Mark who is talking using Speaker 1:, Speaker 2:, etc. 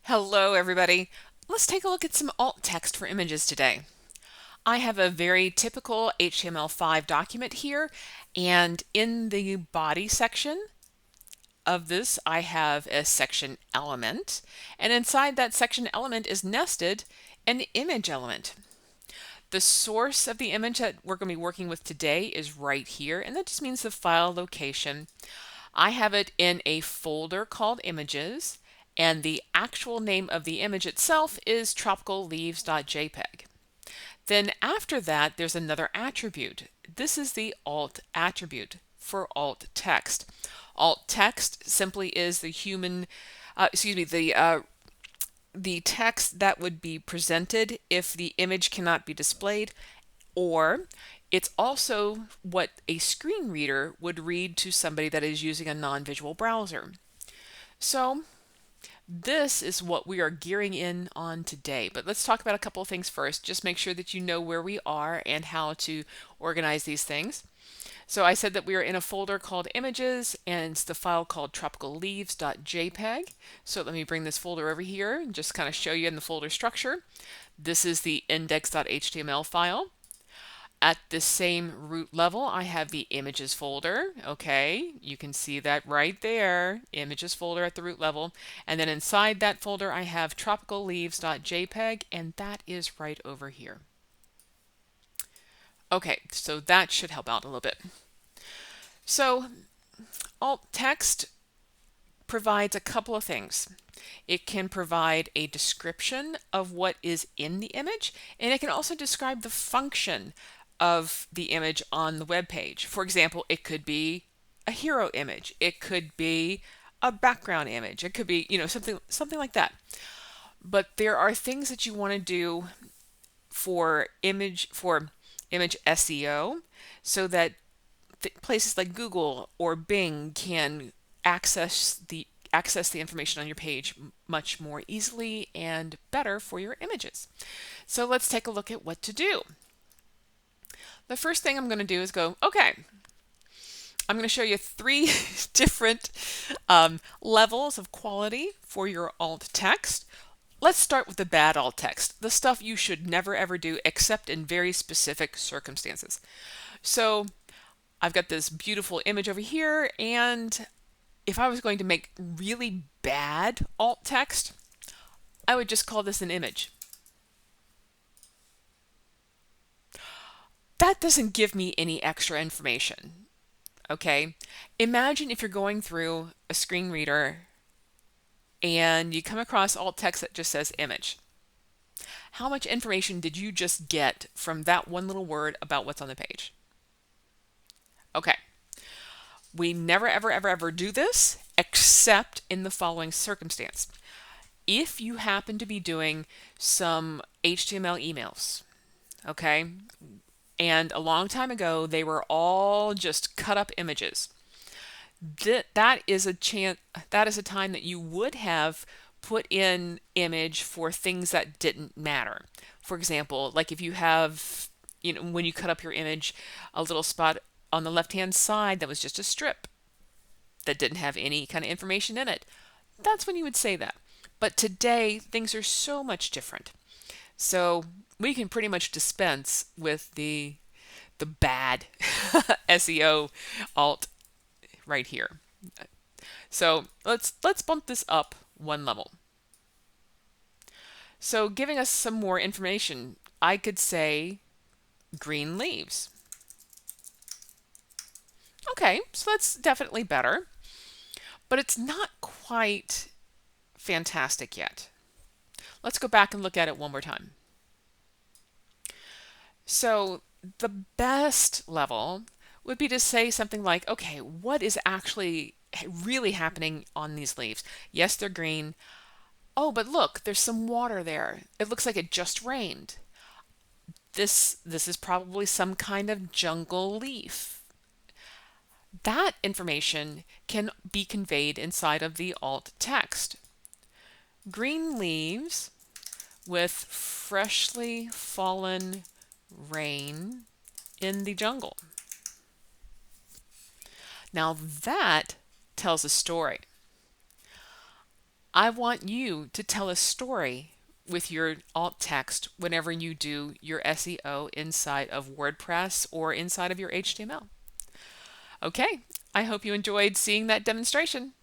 Speaker 1: Hello, everybody. Let's take a look at some alt text for images today. I have a very typical HTML5 document here, and in the body section of this, I have a section element, and inside that section element is nested an image element. The source of the image that we're going to be working with today is right here, and that just means the file location. I have it in a folder called images, and the actual name of the image itself is tropicalleaves.jpg. Then after that, there's another attribute. This is the alt attribute for alt text. Alt text simply is the the text that would be presented if the image cannot be displayed, or it's also what a screen reader would read to somebody that is using a non-visual browser. So this is what we are gearing in on today. But let's talk about a couple of things first. Just make sure that you know where we are and how to organize these things. So I said that we are in a folder called images, and it's the file called tropicalleaves.jpg. So let me bring this folder over here and just kind of show you in the folder structure. This is the index.html file. At the same root level, I have the images folder. Okay, you can see that right there, images folder at the root level. And then inside that folder, I have tropicalleaves.jpg, and that is right over here. Okay, so that should help out a little bit. So alt text provides a couple of things. It can provide a description of what is in the image, and it can also describe the function of the image on the web page. For example, it could be a hero image. It could be a background image. It could be, something like that. But there are things that you want to do for image SEO so that places like Google or Bing can access the information on your page much more easily and better for your images. So let's take a look at what to do. The first thing I'm going to do is go, okay, I'm going to show you three different levels of quality for your alt text. Let's start with the bad alt text, the stuff you should never ever do except in very specific circumstances. So I've got this beautiful image over here, and if I was going to make really bad alt text, I would just call this an image. That doesn't give me any extra information. Okay, imagine if you're going through a screen reader and you come across alt text that just says image. How much information did you just get from that one little word about what's on the page? Okay, we never ever ever ever do this except in the following circumstance. If you happen to be doing some HTML emails, okay, and a long time ago they were all just cut up images, that is a time that you would have put in image for things that didn't matter. For example, like if you have, when you cut up your image, a little spot on the left hand side that was just a strip that didn't have any kind of information in it, that's when you would say that. But today things are so much different. So we can pretty much dispense with the bad SEO alt right here. So let's bump this up one level. So giving us some more information, I could say green leaves. Okay, so that's definitely better, but it's not quite fantastic yet. Let's go back and look at it one more time. So the best level would be to say something like, okay, what is actually really happening on these leaves? Yes, they're green. Oh, but look, there's some water there. It looks like it just rained. This is probably some kind of jungle leaf. That information can be conveyed inside of the alt text. Green leaves with freshly fallen rain in the jungle. Now that tells a story. I want you to tell a story with your alt text whenever you do your SEO inside of WordPress or inside of your HTML. Okay, I hope you enjoyed seeing that demonstration.